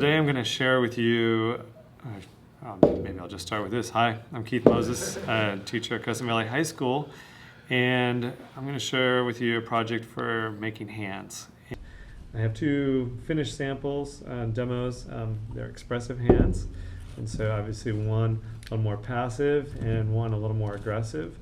Today I'm going to share with you, maybe I'll just start with this. Hi, I'm Keith Moses, a teacher at Crescent Valley High School, and I'm going to share with you a project for making hands. I have two finished samples, demos. They're expressive hands, and so obviously one a little more passive and one a little more aggressive.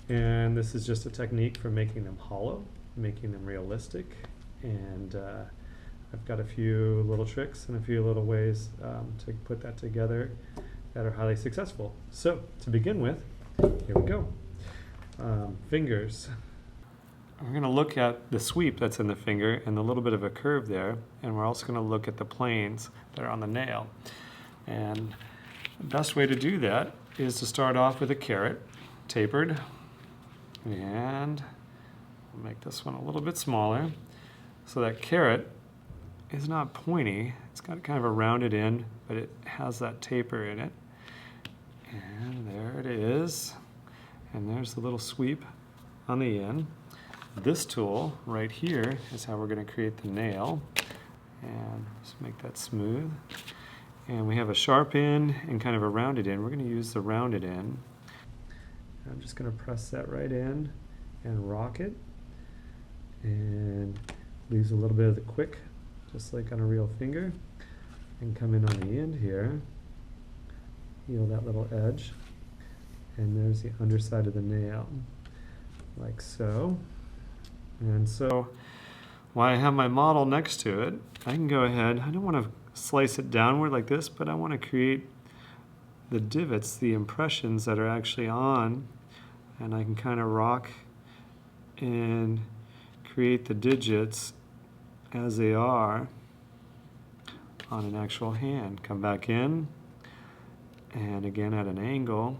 And this is just a technique for making them hollow, making them realistic, and I've got a few little tricks and a few little ways to put that together that are highly successful. So to begin with, here we go. Fingers. We're going to look at the sweep that's in the finger and the little bit of a curve there, and we're also going to look at the planes that are on the nail. And the best way to do that is to start off with a carrot, tapered, and we'll make this one a little bit smaller. So that carrot is not pointy, it's got kind of a rounded end, but it has that taper in it. And there it is. And there's the little sweep on the end. This tool right here is how we're going to create the nail. And just make that smooth. And we have a sharp end and kind of a rounded end. We're going to use the rounded end. I'm just going to press that right in and rock it. And leaves a little bit of the quick, just like on a real finger, and come in on the end here, heal that little edge, and there's the underside of the nail, like so. And so, while I have my model next to it, I can go ahead, I don't want to slice it downward like this, but I want to create the divots, the impressions that are actually on, and I can kind of rock and create the digits as they are on an actual hand. Come back in, and again at an angle,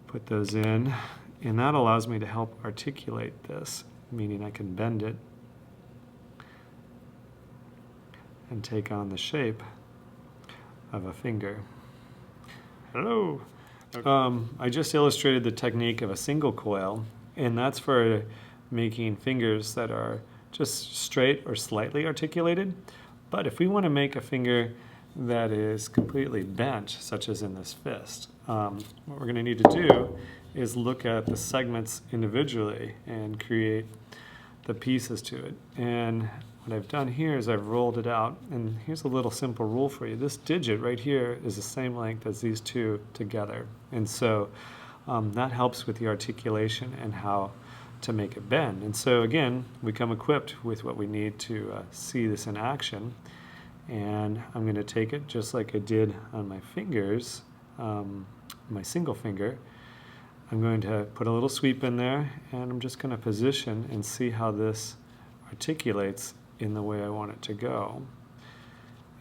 put those in, and that allows me to help articulate this, meaning I can bend it and take on the shape of a finger. Hello! I just illustrated the technique of a single coil, and that's for making fingers that are just straight or slightly articulated. But if we want to make a finger that is completely bent, such as in this fist, what we're going to need to do is look at the segments individually and create the pieces to it. And what I've done here is I've rolled it out, and here's a little simple rule for you. This digit right here is the same length as these two together, and so that helps with the articulation and how to make it bend. And so again, we come equipped with what we need to see this in action. And I'm going to take it just like I did on my fingers, my single finger. I'm going to put a little sweep in there, and I'm just going to position and see how this articulates in the way I want it to go.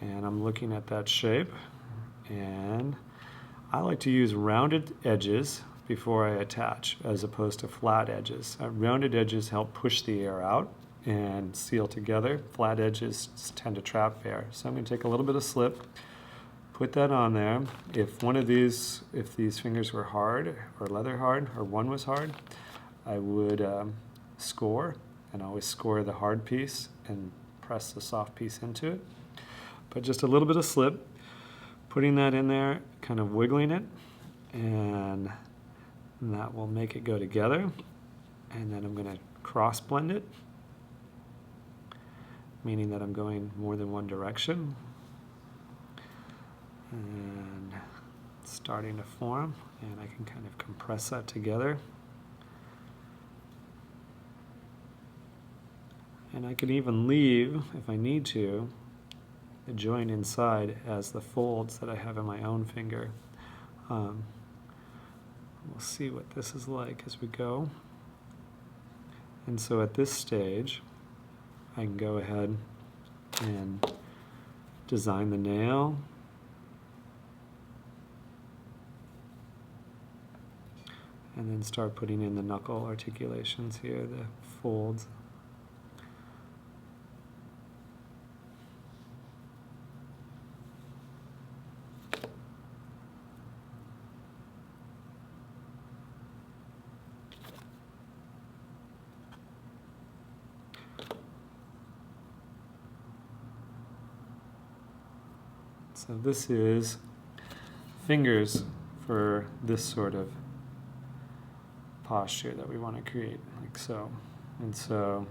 And I'm looking at that shape, and I like to use rounded edges before I attach, as opposed to flat edges. Rounded edges help push the air out and seal together. Flat edges tend to trap air. So I'm going to take a little bit of slip, put that on there. If these fingers were hard or leather hard, or one was hard, I would score, and always score the hard piece and press the soft piece into it. But just a little bit of slip, putting that in there, kind of wiggling it, and that will make it go together. And then I'm going to cross blend it, meaning that I'm going more than one direction. And it's starting to form, and I can kind of compress that together. And I can even leave, if I need to, the joint inside as the folds that I have in my own finger. We'll see what this is like as we go. And so at this stage, I can go ahead and design the nail. And then start putting in the knuckle articulations here, the folds. So this is fingers for this sort of posture that we want to create, like so. And so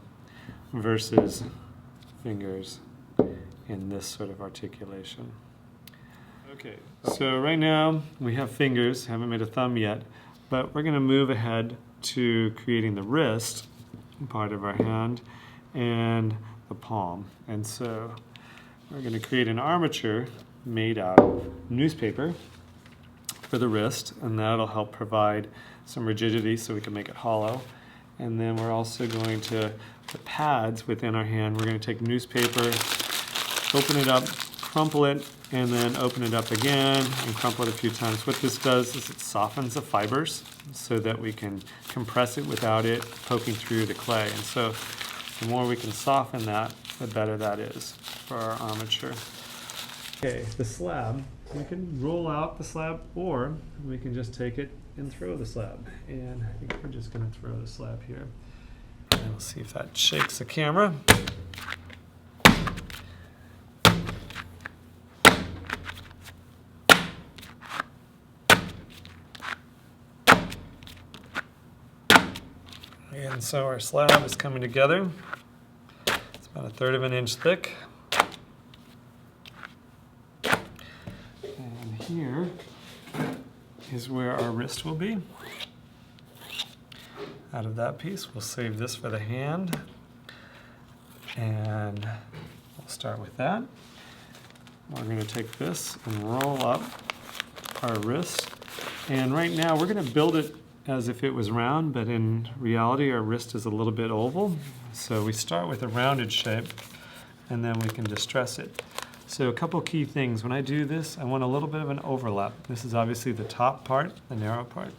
versus fingers in this sort of articulation. Okay, so right now we have fingers, haven't made a thumb yet, but we're going to move ahead to creating the wrist part of our hand and the palm. And so we're going to create an armature made out of newspaper for the wrist, and that'll help provide some rigidity so we can make it hollow. And then we're also going to put pads within our hand. We're going to take newspaper, open it up, crumple it, and then open it up again and crumple it a few times. What this does is it softens the fibers so that we can compress it without it poking through the clay. And so the more we can soften that, the better that is for our armature. Okay, the slab, we can roll out the slab, or we can just take it and throw the slab. And I think we're just going to throw the slab here. And we'll see if that shakes the camera. And so our slab is coming together. It's about 1/3 of an inch thick. And here is where our wrist will be. Out of that piece, we'll save this for the hand. And we'll start with that. We're going to take this and roll up our wrist. And right now we're going to build it as if it was round, but in reality our wrist is a little bit oval. So we start with a rounded shape and then we can distress it. So a couple key things. When I do this, I want a little bit of an overlap. This is obviously the top part, the narrow part,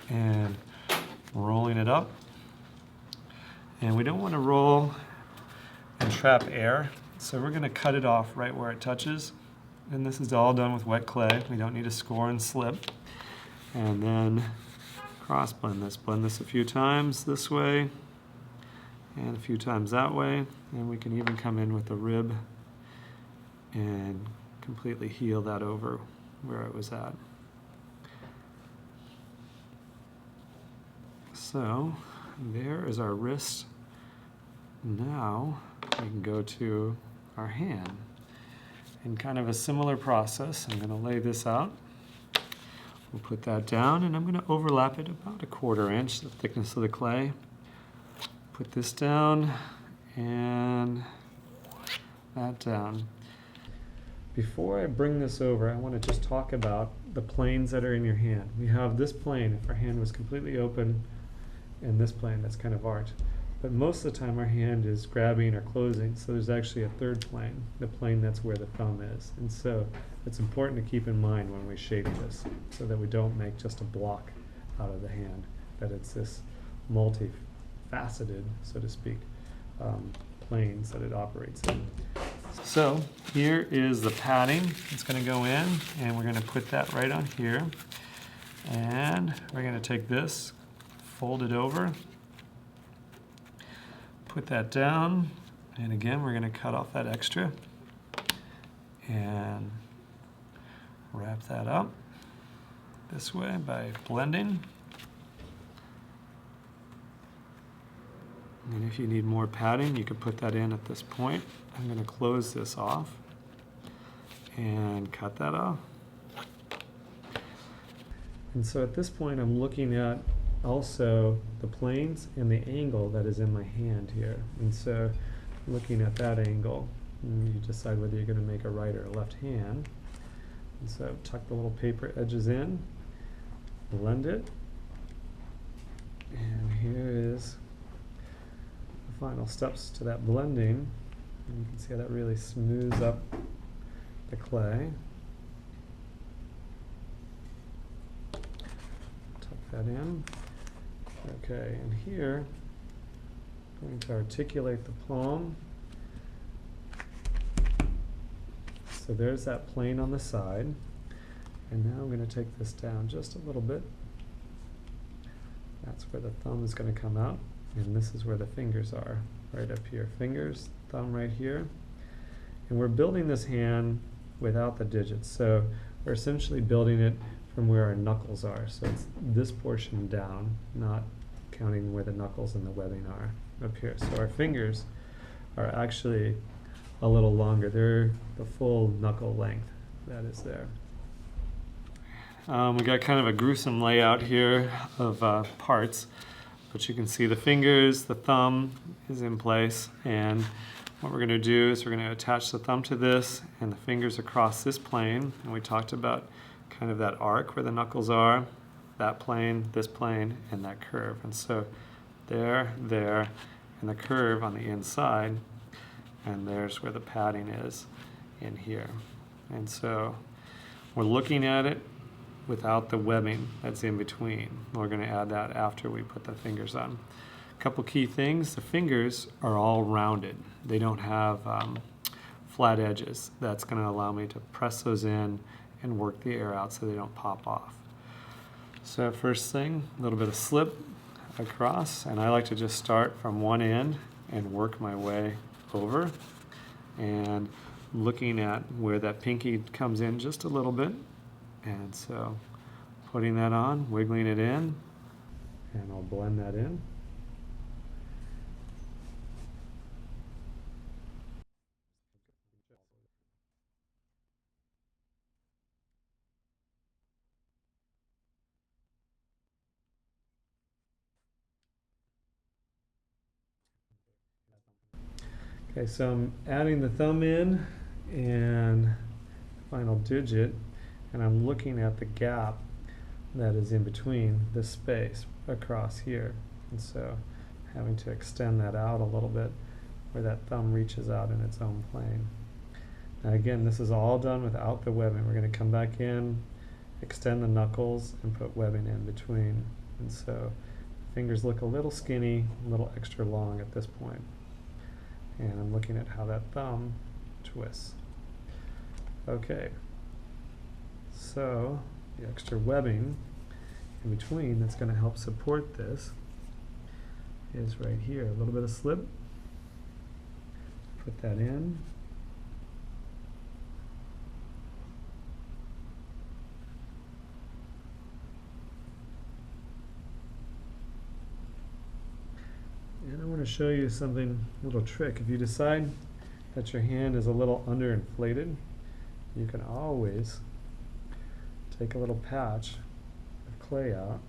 and rolling it up. And we don't want to roll and trap air, so we're going to cut it off right where it touches. And this is all done with wet clay. We don't need to score and slip. And then cross blend this a few times this way and a few times that way, and we can even come in with a rib and completely heal that over where it was at. So there is our wrist. Now we can go to our hand. In kind of a similar process, I'm going to lay this out. We'll put that down, and I'm going to overlap it about 1/4 inch, the thickness of the clay. Put this down and that down. Before I bring this over, I want to just talk about the planes that are in your hand. We have this plane, if our hand was completely open, and this plane that's kind of arched. But most of the time our hand is grabbing or closing, so there's actually a third plane, the plane that's where the thumb is. And so it's important to keep in mind when we shape this, so that we don't make just a block out of the hand, that it's this multifaceted, so to speak, planes that it operates in. So here is the padding. It's going to go in, and we're going to put that right on here. And we're going to take this, fold it over, put that down, and again we're going to cut off that extra and wrap that up this way by blending. And if you need more padding, you can put that in at this point. I'm going to close this off and cut that off. And so at this point I'm looking at also the planes and the angle that is in my hand here. And so looking at that angle, you decide whether you're going to make a right or a left hand. And so tuck the little paper edges in, blend it, and here is the final steps to that blending. And you can see how that really smooths up the clay. Tuck that in. Okay, and here I'm going to articulate the palm. So there's that plane on the side. And now I'm going to take this down just a little bit. That's where the thumb is going to come out. And this is where the fingers are, right up here. Fingers, thumb right here. And we're building this hand without the digits. So we're essentially building it from where our knuckles are. So it's this portion down, not counting where the knuckles and the webbing are up here. So our fingers are actually a little longer. They're the full knuckle length that is there. We got kind of a gruesome layout here of parts, but you can see the fingers, the thumb is in place, and what we're going to do is we're going to attach the thumb to this and the fingers across this plane, and we talked about kind of that arc where the knuckles are, that plane, this plane, and that curve. And so there, and the curve on the inside, and there's where the padding is in here. And so we're looking at it without the webbing that's in between. We're going to add that after we put the fingers on. A couple key things: the fingers are all rounded. They don't have flat edges. That's going to allow me to press those in and work the air out so they don't pop off. So first thing, a little bit of slip across, and I like to just start from one end and work my way over, and looking at where that pinky comes in just a little bit. And so putting that on, wiggling it in, and I'll blend that in. Okay, so I'm adding the thumb in and final digit, and I'm looking at the gap that is in between this space across here. And so having to extend that out a little bit where that thumb reaches out in its own plane. Now again, this is all done without the webbing. We're going to come back in, extend the knuckles, and put webbing in between. And so fingers look a little skinny, a little extra long at this point. And I'm looking at how that thumb twists. Okay, so the extra webbing in between that's going to help support this is right here. A little bit of slip. Put that in. And I want to show you something, a little trick. If you decide that your hand is a little underinflated, you can always take a little patch of clay out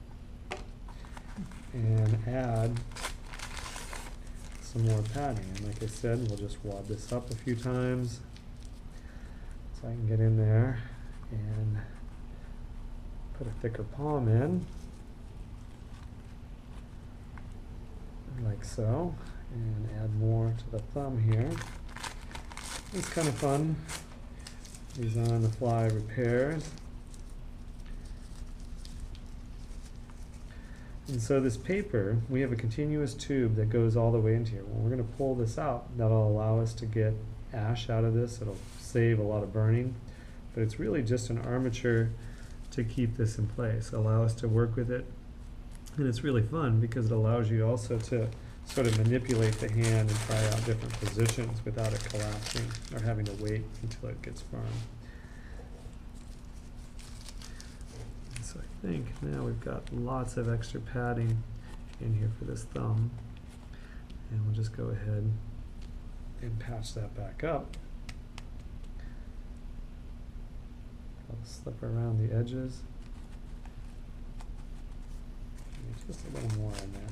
and add some more padding. And like I said, we'll just wad this up a few times so I can get in there and put a thicker palm in, like so, and add more to the thumb here. It's kind of fun, these on-the-fly repairs. And so this paper, we have a continuous tube that goes all the way into here. When we're going to pull this out, that'll allow us to get ash out of this. It'll save a lot of burning, but it's really just an armature to keep this in place, allow us to work with it. And it's really fun because it allows you also to sort of manipulate the hand and try out different positions without it collapsing or having to wait until it gets firm. So I think now we've got lots of extra padding in here for this thumb, and we'll just go ahead and patch that back up. I'll slip around the edges. Just a little more in there.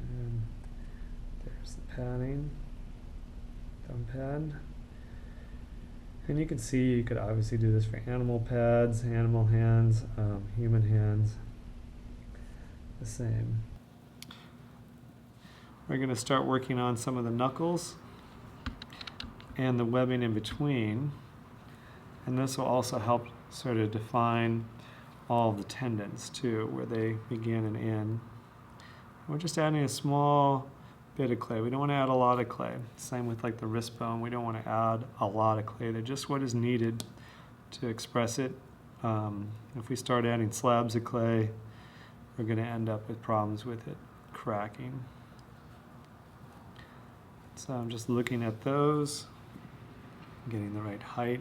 And there's the padding, thumb pad. And you can see you could obviously do this for animal pads, animal hands, human hands, the same. We're going to start working on some of the knuckles and the webbing in between. And this will also help sort of define all the tendons too, where they begin and end. We're just adding a small bit of clay. We don't want to add a lot of clay. Same with like the wrist bone. We don't want to add a lot of clay. They're just what is needed to express it. If we start adding slabs of clay, we're going to end up with problems with it cracking. So I'm just looking at those, getting the right height.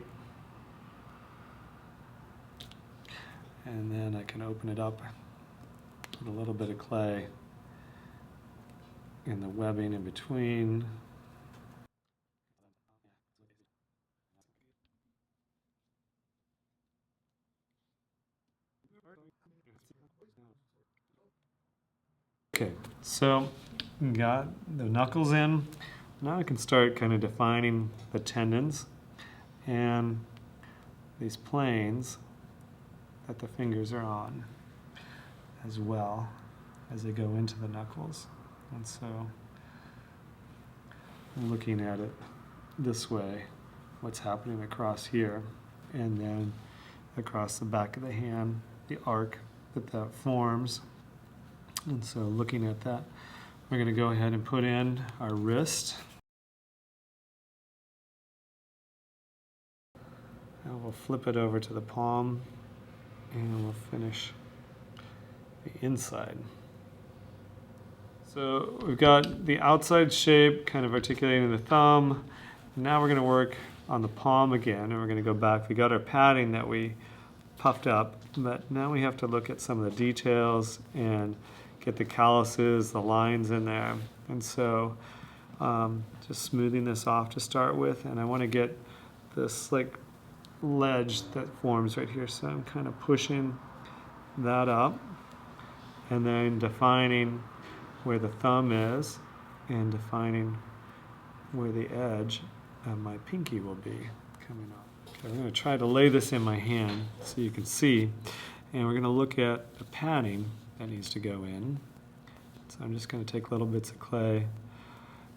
And then I can open it up with a little bit of clay in the webbing in between. Okay, so got the knuckles in. Now I can start kind of defining the tendons and these planes that the fingers are on, as well as they go into the knuckles. And so I'm looking at it this way, what's happening across here, and then across the back of the hand, the arc that forms. And so looking at that, we're going to go ahead and put in our wrist. And we'll flip it over to the palm, and we'll finish the inside. So we've got the outside shape kind of articulating the thumb. Now we're going to work on the palm again, and we're going to go back. We got our padding that we puffed up, but now we have to look at some of the details and get the calluses, the lines in there. And so just smoothing this off to start with, and I want to get this like ledge that forms right here. So I'm kind of pushing that up and then defining where the thumb is and defining where the edge of my pinky will be coming up. Okay, I'm going to try to lay this in my hand so you can see, and we're going to look at the padding that needs to go in. So I'm just going to take little bits of clay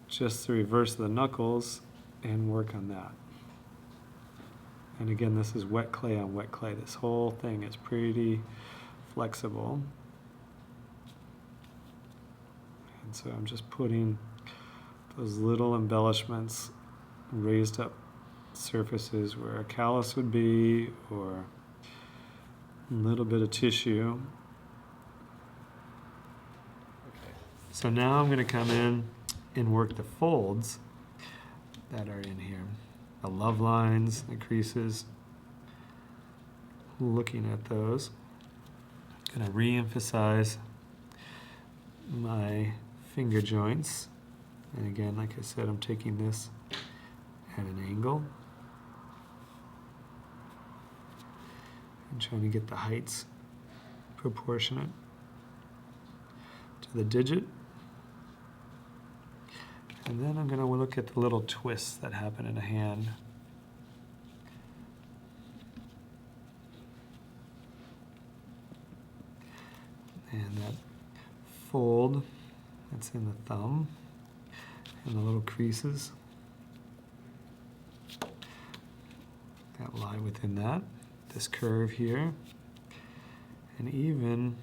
just to reverse the knuckles and work on that. And again, this is wet clay on wet clay. This whole thing is pretty flexible. And so I'm just putting those little embellishments, raised up surfaces where a callus would be, or a little bit of tissue. Okay. So now I'm going to come in and work the folds that are in here. The love lines, the creases, looking at those. I'm going to re-emphasize my finger joints. And again, like I said, I'm taking this at an angle and trying to get the heights proportionate to the digit. And then I'm going to look at the little twists that happen in a hand. And that fold that's in the thumb and the little creases that lie within that. This curve here. And even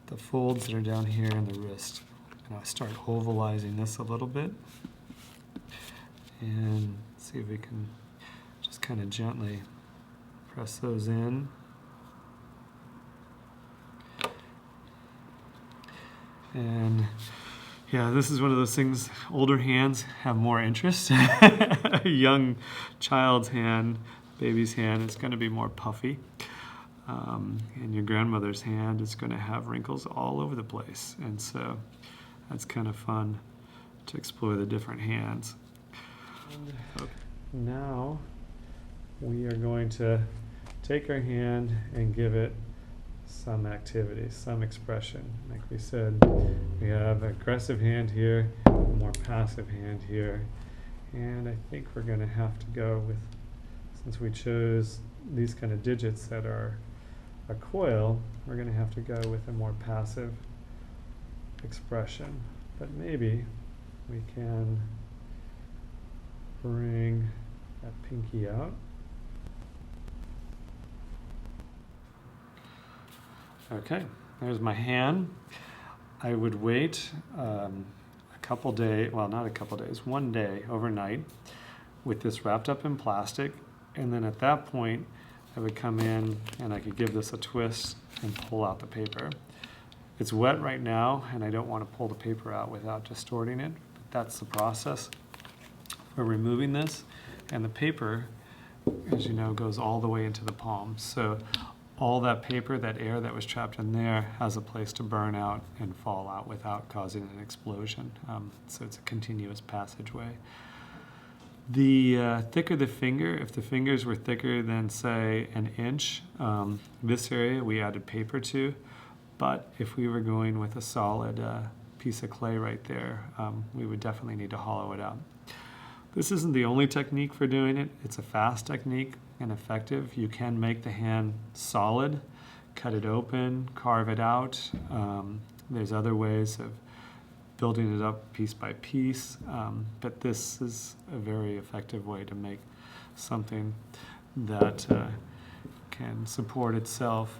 the folds that are down here in the wrist. And I'll start ovalizing this a little bit and see if we can just kind of gently press those in. And yeah, this is one of those things, older hands have more interest. A young child's hand, baby's hand, is going to be more puffy. And your grandmother's hand is going to have wrinkles all over the place. And so that's kind of fun to explore the different hands. Okay. Now we are going to take our hand and give it some activity, some expression. Like we said, we have an aggressive hand here, a more passive hand here. And I think we're going to have to go with, since we chose these kind of digits that are a coil, we're going to have to go with a more passive expression. But maybe we can bring that pinky out. Okay, there's my hand. I would wait a couple days, well, not a couple days, one day overnight with this wrapped up in plastic. And then at that point, I would come in and I could give this a twist and pull out the paper. It's wet right now, and I don't want to pull the paper out without distorting it. But that's the process for removing this. And the paper, as you know, goes all the way into the palm. So all that paper, that air that was trapped in there, has a place to burn out and fall out without causing an explosion. So it's a continuous passageway. The thicker the finger, if the fingers were thicker than, say, an inch, this area we added paper to. But if we were going with a solid piece of clay right there, we would definitely need to hollow it out. This isn't the only technique for doing it. It's a fast technique and effective. You can make the hand solid, cut it open, carve it out. There's other ways of building it up piece by piece, but this is a very effective way to make something that can support itself.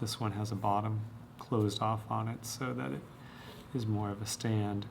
This one has a bottom closed off on it so that it is more of a stand.